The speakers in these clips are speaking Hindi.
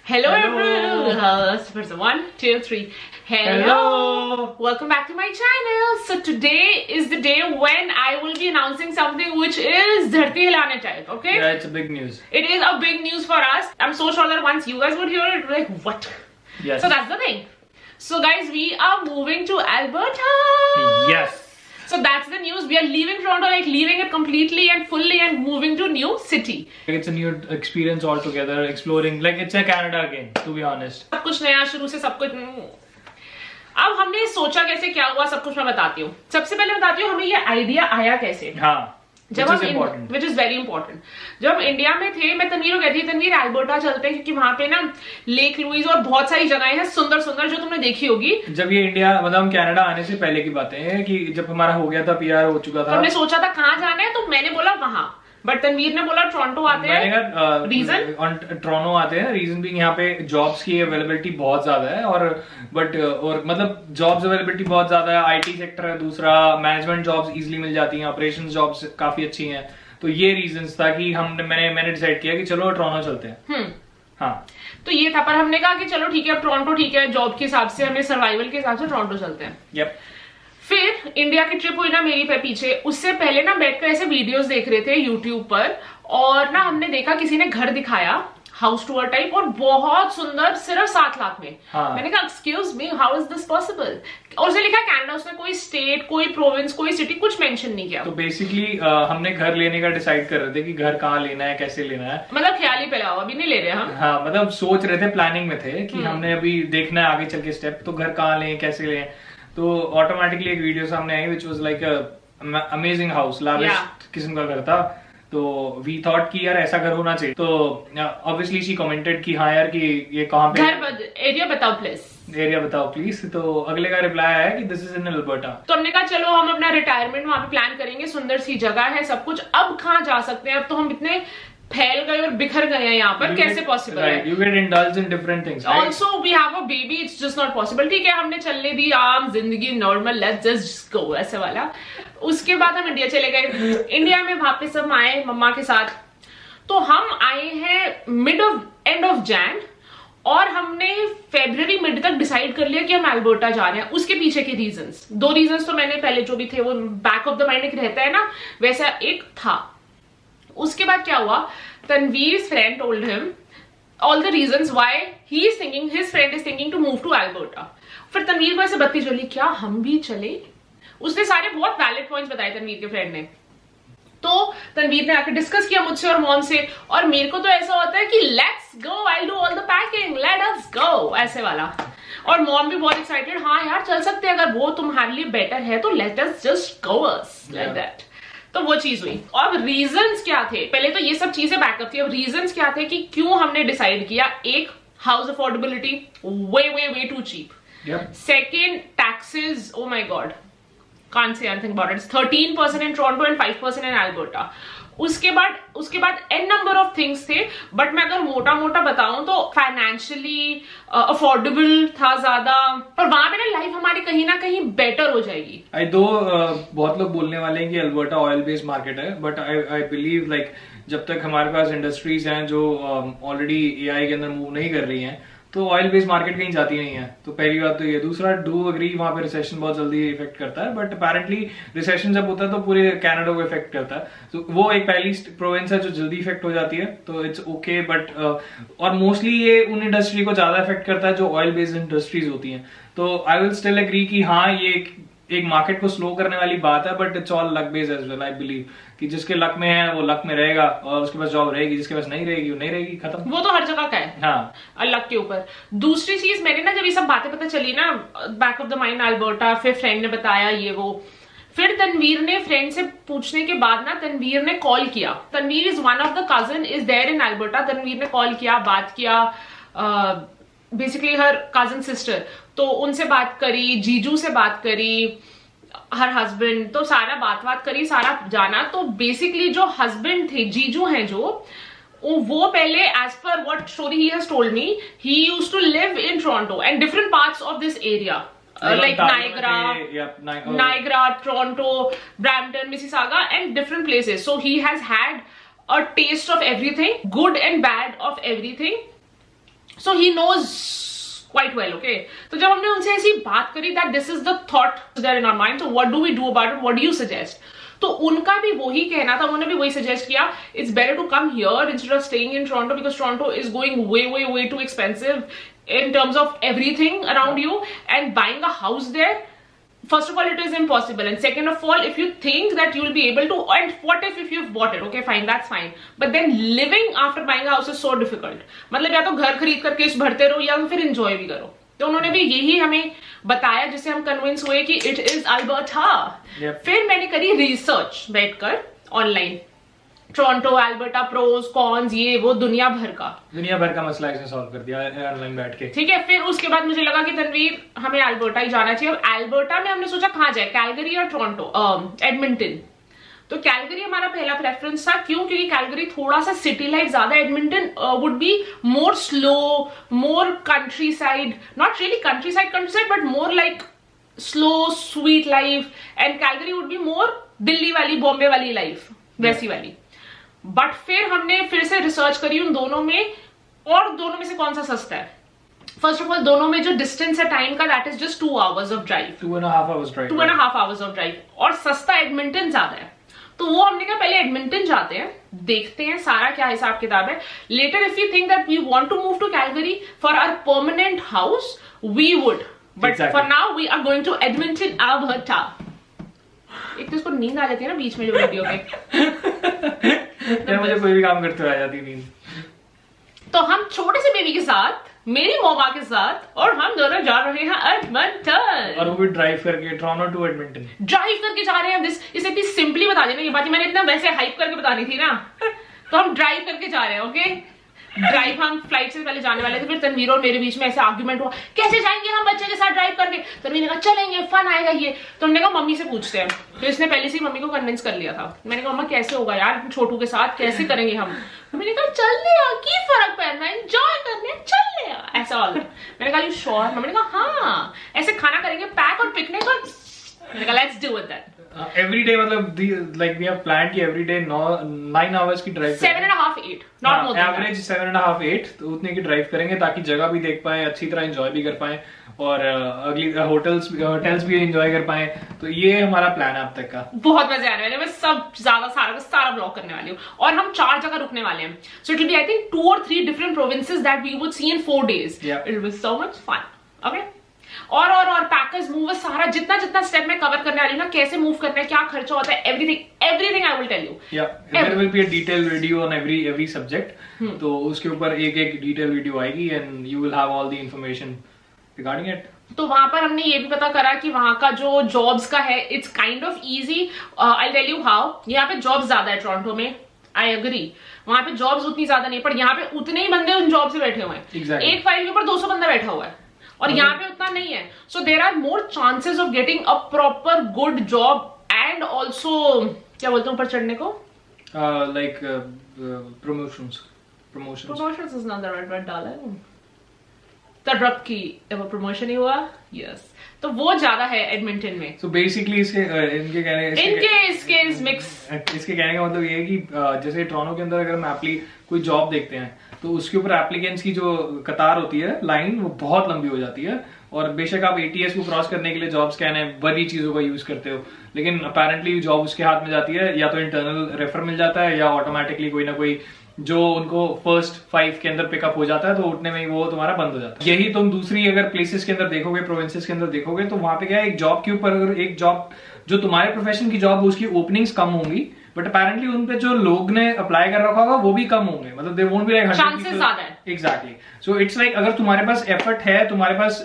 Hello. Everyone. First, 1, 2, 3. Hello. Welcome back to my channel. So today is the day when I will be announcing something which is Dharti Hilane type. Okay. Yeah, it's a big news. It is a big news for us. I'm so sure that once you guys would hear it, like what? Yes. So that's the thing. So guys, we are moving to Alberta. Yes. So that's the news. We are leaving Toronto, like leaving it completely and fully and moving to new city. It's a new experience altogether, exploring, like it's a Canada again, to be honest. सब कुछ नया शुरू से सब कुछ। अब हमने सोचा कैसे, क्या हुआ, सब कुछ मैं बताती हूँ। सबसे पहले बताती हूँ हमें ये आइडिया आया कैसे। हाँ, जब हम विच इज वेरी इंपॉर्टेंट, जब हम इंडिया में थे, मैं तनवीर को कहती थी तनवीर एल्बर्टा चलते हैं, क्योंकि वहां पे ना लेक लुइस और बहुत सारी जगहें हैं सुंदर सुंदर जो तुमने देखी होगी। जब ये इंडिया मतलब हम कनाडा आने से पहले की बातें हैं कि जब हमारा हो गया था, पीआर हो चुका था, हमने सोचा था कहाँ जाना है, तो मैंने बोला वहां, बट तनवीर ने बोला टोरंटो आते हैं। रीजन टोरंटो आते हैं, रीजन भी यहाँ पे जॉब्स की अवेलेबिलिटी बहुत ज्यादा है और मतलब जॉब्स अवेलेबिलिटी बहुत ज्यादा है। आईटी सेक्टर है, दूसरा मैनेजमेंट जॉब्स इजीली मिल जाती हैं, ऑपरेशंस जॉब्स काफी अच्छी हैं। तो ये रीजंस था कि मैंने डिसाइड किया कि चलो टोरंटो चलते हैं। हाँ, तो ये था, पर हमने कहा कि चलो ठीक है, अब टोरंटो ठीक है, जॉब के हिसाब से, हमें सर्वाइवल के हिसाब से टोरंटो चलते हैं। यप। फिर इंडिया की ट्रिप हुई ना मेरी पे पीछे, उससे पहले ना बैठकर ऐसे वीडियोस देख रहे थे यूट्यूब पर, और ना हमने देखा किसी ने घर दिखाया हाउस टूर टाइप, और बहुत सुंदर, सिर्फ 7 लाख में। हाँ। मैंने कहा excuse me, how is this possible? और उसने लिखा कनाडा, उसने कोई स्टेट, कोई प्रोविंस, कोई सिटी कुछ मेंशन नहीं किया। तो बेसिकली हमने घर लेने का डिसाइड कर रहे थे कि घर कहाँ लेना है, कैसे लेना है, मतलब ख्याल ही पहला, अभी नहीं ले रहे हम। हाँ, मतलब सोच रहे थे, प्लानिंग में थे कि हमने अभी देखना है आगे चल के स्टेप, तो घर कहाँ लें, कैसे लें। तो ऑटोमेटिकली एक वीडियो सामने आई which was like amazing house, lavish किस्म का घर था। तो वी थॉट कि यार ऐसा घर होना चाहिए। तो ऑब्वियसली शी कमेंटेड कि हाँ यार कि ये कहाँ पे घर, एरिया बताओ प्लीज, एरिया बताओ प्लीज। तो अगले का रिप्लाई आया कि दिस इज इन अल्बर्टा। तो हमने कहा चलो हम अपना रिटायरमेंट वहां पे प्लान करेंगे, सुंदर सी जगह है, सब कुछ। अब कहाँ जा सकते हैं, अब तो हम इतने फैल गए और बिखर गए हैं यहाँ पर, कैसे पॉसिबल है? You get indulged in different things, right? Also we have a baby, it's just not possible। ठीक है, हमने चलने दी आम जिंदगी, नॉर्मल, लेट्स जस्ट गो, ऐसे वाला। उसके बाद हम इंडिया चले गए। इंडिया में वहां पे सब आए मम्मा के साथ। तो हम आए हैं एंड ऑफ जैन, और हमने फेब्रुअरी मिड तक डिसाइड कर लिया कि हम एल्बर्टा जा रहे हैं। उसके पीछे के रीजंस, 2 रीजंस तो मैंने पहले जो भी थे वो बैक ऑफ द माइंड एक रहता है ना, वैसा एक था। उसके बाद क्या हुआ, Tanvir's friend told him all the reasons why he is thinking, his friend is thinking to move to Alberta. फिर तनवीर को ऐसे बत्ती जली, क्या हम भी चले? उसने सारे बहुत वैलिड पॉइंट्स बताए तनवीर के फ्रेंड ने। तो तनवीर ने आकर डिस्कस किया मुझसे और मॉम से, और मेरे को तो ऐसा होता है कि let's go, I do all the packing, let us go, ऐसे वाला। और मॉम भी बहुत एक्साइटेड, हाँ यार चल सकते हैं, अगर वो तुम्हारे लिए बेटर है तो let us just go us like that. तो वो चीज हुई। और रीजंस क्या थे, पहले तो ये सब चीजें बैकअप थी, अब रीजंस क्या थे कि क्यों हमने डिसाइड किया। एक, house affordability, way too cheap. Second, taxes, oh my god, can't say anything about it. It's 13% in Toronto and 5% in Alberta. उसके बाद n number of things थे, बट मैं अगर मोटा मोटा बताऊं तो फाइनेंशियली अफोर्डेबल था ज्यादा, और वहां पे ना लाइफ हमारी कहीं ना कहीं बेटर हो जाएगी। बहुत लोग बोलने वाले हैं कि अल्बर्टा ऑयल बेस्ड मार्केट है, बट आई बिलीव लाइक जब तक हमारे पास इंडस्ट्रीज हैं जो ऑलरेडी एआई के अंदर मूव नहीं कर रही हैं, तो ऑयल बेस्ड मार्केट कहीं जाती नहीं है। तो पहली बात तो ये। दूसरा, डू अग्री, वहां पे रिसेशन बहुत जल्दी इफेक्ट करता है, बट अपेरेंटली रिसेशन जब होता है तो पूरे कनाडा को इफेक्ट करता है। तो वो एक पहली प्रोविंस है जो जल्दी इफेक्ट हो जाती है, तो इट्स ओके। बट और मोस्टली ये उन इंडस्ट्री को ज्यादा इफेक्ट करता है जो ऑयल बेस्ड इंडस्ट्रीज होती हैं। तो आई विल स्टिल एग्री कि हाँ ये एक मार्केट को स्लो करने वाली बात है, but it's all luck based as well. I believe कि जिसके लक में है वो लक में रहेगा, और उसके पास जॉब रहेगी, जिसके पास नहीं रहेगी वो नहीं रहेगी, खत्म। वो तो हर जगह का है, हाँ, लक के ऊपर। दूसरी चीज, मैंने ना जब ये सब बातें पता चली ना, back of the mind Alberta, फिर फ्रेंड ने बताया ये वो, फिर तनवीर ने फ्रेंड से पूछने के बाद ना तनवीर ने कॉल किया। Tanvir is one of the cousin is there in Alberta. Tanvir ने कॉल किया, बात किया, बेसिकली हर कजन सिस्टर, तो उनसे बात करी, जीजू से बात करी, हर हस्बैंड, तो सारा बात करी, सारा जाना। तो बेसिकली जो हस्बैंड थे, जीजू हैं जो, वो पहले as per what story he has told me, he used to live in Toronto and different parts of this area, like Niagara, Toronto, Brampton, Mississauga, and different places. So he has had a taste of everything, good and bad of everything. So he knows quite well, okay? तो जब हमने उनसे ऐसी बात करी that this is the thought there in our mind, so what do we do about it? What do you suggest? तो उनका भी वही कहना था, उन्होंने भी वही सजेस्ट किया, it's better to come here instead of staying in Toronto because Toronto is going way too expensive in terms of everything around you, and buying a house there, first of all, it is impossible, and second of all, if you think that you will be able to, and what if you've bought it, okay, fine, that's fine, but then living after buying a house is so difficult. मतलब या तो घर खरीद कर किस्त भरते रहो या फिर enjoy भी करो. तो उन्होंने भी यही हमें बताया, जिससे हम कन्विंस हुए कि इट इज अल्बर्टा. फिर मैंने करी रिसर्च बैठकर online, Toronto, Alberta, pros cons, ये वो दुनिया भर का मसला इसने सॉल्व कर दिया ऑनलाइन बैठ के. ठीक है, फिर उसके बाद मुझे लगा कि तनवीर हमें अल्बर्टा ही जाना चाहिए. अब अल्बर्टा में हमने सोचा कहाँ जाए, कैलगरी या टोरंटो, एडमिंटन. तो कैलगरी हमारा पहला प्रेफरेंस था. क्यों? क्योंकि कैलगरी थोड़ा सा सिटी लाइफ ज्यादा, Edmonton would be more slow, more country side, not really country side but more like slow sweet life, and Calgary would be मोर दिल्ली वाली, बॉम्बे वाली लाइफ, वैसी वाली. बट फिर हमने फिर से रिसर्च करी उन दोनों में, और दोनों में से कौन सा सस्ता है. फर्स्ट ऑफ ऑल, दोनों में जो डिस्टेंस है टाइम का, that is just 2 hours of drive, 2.5 hours of drive, और सस्ता एडमिंटन ज्यादा है. तो वो हमने कहा पहले एडमिंटन जाते हैं, देखते हैं सारा क्या हिसाब किताब है. Later if you think that we want to move to Calgary for our permanent house, we would, but for now we are going to Edmonton, Alberta. एक तो इसको नींद आ जाती है ना बीच में जो वीडियो में. मुझे कोई भी काम करते हुए आ जाती नींद. तो हम छोटे से बेबी के साथ, मेरी मम्मा के साथ, और हम दोनों जा रहे हैं एडमिंटन, और वो भी ड्राइव करके टोरंटो टू एडमिंटन ड्राइव करके जा रहे हैं. इसे इतनी सिंपली बता देना ये बात, मैंने इतना वैसे हाइप करके बतानी थी ना. तो हम ड्राइव करके जा रहे हैं, ओके. ड्राइव हम फ्लाइट से पहले जाने वाले थे, फिर तनवीर और मेरे बीच में ऐसे आर्ग्यूमेंट हुआ, कैसे जाएंगे हम बच्चे के साथ ड्राइव करके. तनवीर ने कहा चलेंगे, फन आएगा ये. तो हमने कहा मम्मी से पूछते हैं. तो इसने पहले से ही मम्मी को कन्विंस कर लिया था. मैंने कहा मम्मा कैसे होगा यार, छोटू के साथ कैसे करेंगे हम. मैंने कहा चल ले यार, की फर्क पड़ना है, एंजॉय करने, चल ले यार, ऐसा वाला. मैंने कहा यू श्योर. मम्मी ने कहा हाँ, ऐसे खाना करेंगे पैक और पिकनिक, और मैंने कहा let's do it that. Every day, मतलब लाइक वी हैव प्लान कि एवरी डे 9 hours की ड्राइव, 7.5 8, नॉट मोर, एवरेज 7.5 8, तो उतने की ड्राइव करेंगे ताकि जगह भी देख पाए, अच्छी तरह एंजॉय भी कर पाए, और अगली होटल्स भी एंजॉय कर पाए. तो ये हमारा प्लान है अब तक का. बहुत मजे आने वाले हैं. मैं सब सारा ब्लॉग करने वाली हूँ, और हम 4 जगह रुकने वाले हैं. So it will be I think 2 or 3 different provinces that we would see in 4 days. It will be so much fun, okay. और पैकर्स मूवर्स, सारा जितना स्टेप में कवर करने वाली हूँ ना, कैसे मूव करना है, क्या खर्चा होता है, everything I will tell you. There will be a detail video on every subject. तो उसके ऊपर एक डिटेल वीडियो आएगी, and you will have all the information regarding it. तो वहां पर हमने ये भी पता करा कि वहां का जो जॉब्स का है, it's kind of easy. I tell you how. यहाँ पे जॉब्स ज्यादा है टोरंटो में, आई एग्री. वहां पे जॉब्स उतनी ज्यादा नहीं, पर यहाँ पे उतने ही बंदे उन जॉब से बैठे हुए हैं. एक फाइल के ऊपर 200 बंदा बैठा हुआ है, और यहाँ पे उतना नहीं है. So there are more chances of getting a proper good job, and also क्या बोलते हैं ऊपर चढ़ने को, like promotions is not the right word. Darling, तरक्की, प्रमोशन ही हुआ. यस, तो वो ज्यादा है एडमिंटन में. सो बेसिकली इसके कहने का मतलब ये है कि जैसे टोरंटो के अंदर अगर हम कोई जॉब देखते हैं, तो उसके ऊपर एप्लीकेंट्स की जो कतार होती है, लाइन, वो बहुत लंबी हो जाती है. और बेशक आप ATS को क्रॉस करने के लिए जॉब स्कैन है, बड़ी चीजों का यूज करते हो, लेकिन अपेरेंटली जॉब उसके हाथ में जाती है, या तो इंटरनल रेफर मिल जाता है, या ऑटोमेटिकली कोई ना कोई जो उनको फर्स्ट 5 के अंदर पिकअप हो जाता है, तो उठने में ही वो तुम्हारा बंद हो जाता है. यही तुम दूसरी अगर प्लेसेस के अंदर देखोगे, प्रोविंसेस के अंदर देखोगे, तो वहां पे क्या है, एक जॉब के ऊपर अगर एक जॉब जो तुम्हारे प्रोफेशन की जॉब, उसकी ओपनिंग्स कम होंगी, बट अपेरेंटली उन पे जो लोग ने अप्लाई कर रखा होगा वो भी कम होंगे. मतलब they won't be like 100%. Exactly. So it's like अगर तुम्हारे पास एफर्ट है, तुम्हारे पास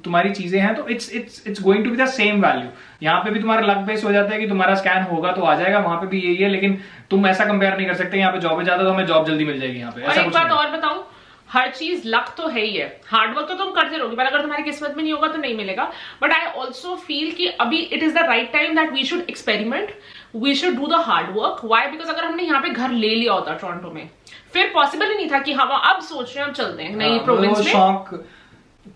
तुम्हारी चीजें हैं, तो it's going to be the same value. यहाँ पे भी तुम्हारा लक बेस हो जाता है कि तुम्हारा स्कैन होगा तो आ जाएगा, वहां पे भी यही है, लेकिन तुम ऐसा कंपेयर नहीं कर सकते. यहाँ पे जॉब है ज्यादा तो हमें जॉब जल्दी मिल जाएगी. यहाँ पे एक बात और बताऊं, हर चीज लक तो है ही है, हार्डवर्क तो तुम करते रहोगे, पर अगर तुम्हारी किस्मत में नहीं होगा तो नहीं मिलेगा. बट आई ऑल्सो फील कि अभी it is the right time that we should experiment, we should do the hard work. Why? Because अगर हमने यहाँ पे घर ले लिया होता टोरंटो में, फिर पॉसिबल ही नहीं था कि हम अब सोच रहे हैं हम चलते हैं नई प्रोविंस में.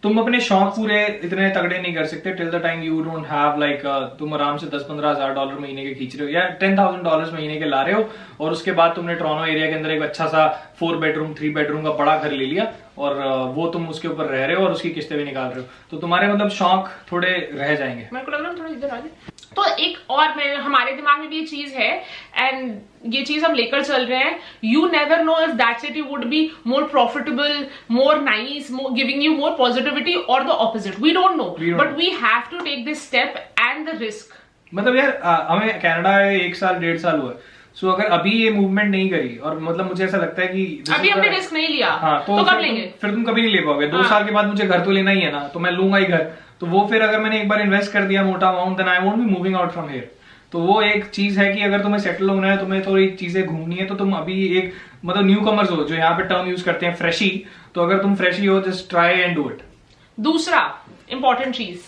तुम अपने शौक पूरे इतने तगड़े नहीं कर सकते till the time you don't have like तुम आराम से 10-15 हज़ार डॉलर महीने के खींच रहे हो, या $10,000 महीने के ला रहे हो, और उसके बाद तुमने टोरंटो एरिया के अंदर एक अच्छा सा 4 bedroom 3 bedroom का बड़ा घर ले लिया, और वो तुम उसके ऊपर रह रहे हो और उसकी किस्तें भी निकाल रहे हो, तो तुम्हारे मतलब शौक थोड़े रह जाएंगे। मेरे को लग रहा है थोड़ा इधर आ जाए। तो एक और हमारे दिमाग में भी ये चीज है, एंड ये चीज हम लेकर चल रहे हैं, you never know if that city would be more profitable, more nice, giving you more positivity, और the opposite, we don't know, but we have to take this step and the risk. मतलब यार हमें कनाडा 1 साल 1.5 साल हुआ, सो अगर अभी ये मूवमेंट नहीं करी, और मतलब मुझे ऐसा लगता है कि अभी हमने रिस्क नहीं लिया, हाँ, तो कब लेंगे? फिर तुम कभी नहीं ले पाओगे। 2 साल के बाद मुझे घर तो लेना ही है ना, तो मैं लूंगा ही घर, तो वो फिर अगर मैंने एक बार इन्वेस्ट कर दिया मोटा amount, then I won't be moving out from here. तो वो एक चीज है कि अगर तुम्हें सेटल होना है, तुम्हें थोड़ी चीजें घूमनी है, तो तुम अभी एक मतलब न्यू कमर्स हो, जो यहाँ पे टर्म यूज करते हैं फ्रेशी, तो अगर तुम फ्रेशी हो, just try and do it. दूसरा इंपॉर्टेंट चीज,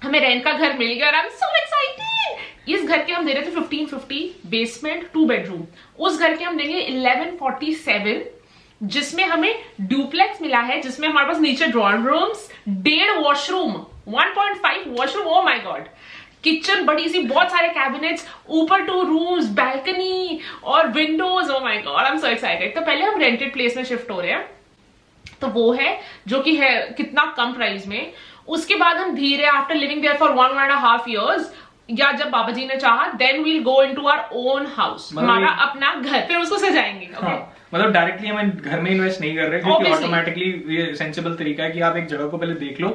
हमें रेंट का घर मिल गया और आई एम सो एक्साइटेड। इस घर के हम दे रहे थे 1550, बेसमेंट 2 बेडरूम, उस घर के हम देंगे 1147, जिसमें हमें डुप्लेक्स मिला है, जिसमें हमारे पास नीचे drawing rooms, 1.5 washroom, 1.5 washroom, oh my God, kitchen बड़ी सी, बहुत सारे कैबिनेट्स, ऊपर 2 रूम्स, बैल्कनी और Windows, oh my God, I am so excited. तो पहले हम रेंटेड प्लेस में शिफ्ट हो रहे हैं, तो वो है जो कि है कितना कम प्राइस में। उसके बाद हम धीरे, after living there for 1.5 years, या जब बाबा जी ने चाहा, then we'll go into our own house, हमारा अपना घर, फिर उसको सजाएंगे। हाँ, मतलब डायरेक्टली हम घर में इन्वेस्ट नहीं कर रहे, क्योंकि ऑटोमेटिकली ये सेंसिबल तरीका है कि आप एक जगह को पहले देख लो।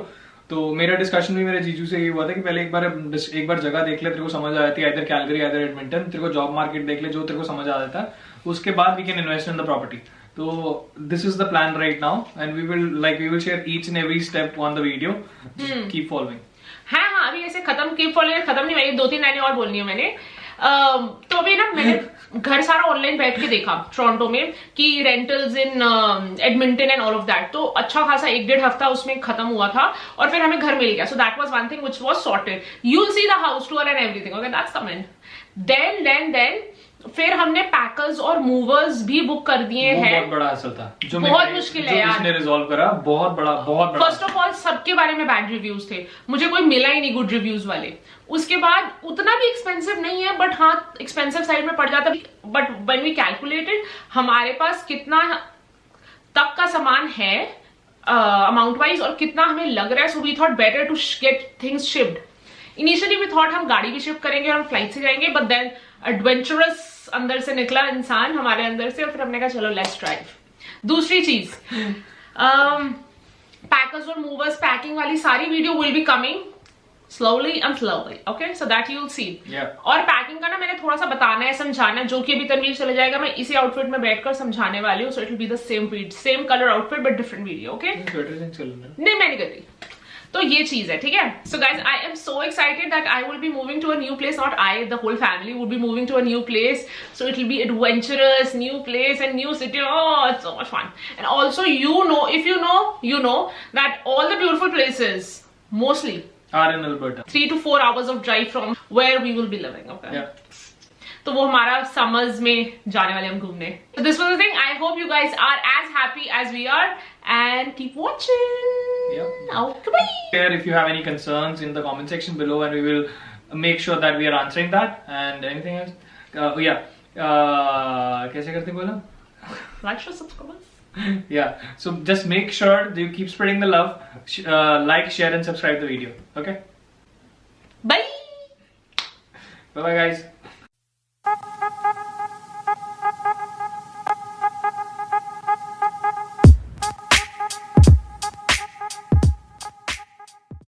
तो मेरा डिस्कशन भी मेरे जीजू से ये हुआ था कि पहले एक बार जगह देख ले, तेरे को समझ आ जाती है, इधर कैलगरी इधर एडमिंटन, तेरे को जॉब मार्केट देख ले, जो तेरे को समझ आ जाता है, उसके बाद we can invest in the property. तो this is the plan right now, and we will share each and every step on the video, keep following. हाँ, अभी ऐसे कीप फॉलोइंग खत्म नहीं, मैं 2-3 लाइनें और बोलनी है मैंने। तो अभी ना मैंने घर सारा ऑनलाइन बैठ के देखा टोरंटो में कि rentals in Edmonton and all of that, तो अच्छा खासा 1-1.5 हफ्ता उसमें खत्म हुआ था, और फिर हमें घर मिल गया। So that was one thing which was sorted, you will see the house tour and everything, okay, that's coming. Then फिर हमने पैकर्स और मूवर्स भी बुक कर दिए हैं। बहुत बड़ा हासिल था, जो बहुत मुश्किल है यार, इसने रिजॉल्व करा, बहुत बड़ा। फर्स्ट ऑफ ऑल सबके बारे में बैड रिव्यूज थे, मुझे कोई मिला ही नहीं गुड रिव्यूज वाले। उसके बाद उतना भी एक्सपेंसिव नहीं है, बट हाँ एक्सपेंसिव साइड में पड़ जाता, बट व्हेन वी कैलकुलेटेड हमारे पास कितना तक का सामान है अमाउंट वाइज, और कितना हमें लग रहा है, so we thought better to get things shift. Initially we thought हम गाड़ी भी शिफ्ट करेंगे और हम फ्लाइट से जाएंगे, बट देन एडवेंचरस अंदर से निकला इंसान हमारे अंदर से, और फिर हमने कहा चलो लेट्स ड्राइव। दूसरी चीज, पैकर्स और मूवर्स, पैकिंग वाली सारी video will be coming slowly and slowly, okay, so that you'll see. और पैकिंग का ना मैंने थोड़ा सा बताना है, समझाना है, जो कि अभी तनवीर चले जाएगा, मैं इसी आउटफिट में बैठकर समझाने वाली हूँ, so it will be the same color outfit but different video, okay? नहीं, मैं नहीं कर रही। तो ये चीज है, ठीक है। So guys, I am so excited that I will be moving to a new place, not I, the whole family will be moving to a new place, so it will be adventurous, new place and new city. Oh, it's so much fun. And also, you know, if you know that all the beautiful places mostly are in Alberta. 3 to 4 hours of drive from where we will be living, okay? Yeah. तो वो हमारा समर्स में जाने वाले हम घूमने। So this was the thing. I hope you guys are as happy as we are, and keep watching. Yep. Okay, bye. Share if you have any concerns in the comment section below, and we will make sure that we are answering that. And anything else? कैसे करते बोला? Like, share, subscribe. Yeah. So just make sure that you keep spreading the love. Like, share, and subscribe the video. Okay. Bye. Bye, guys.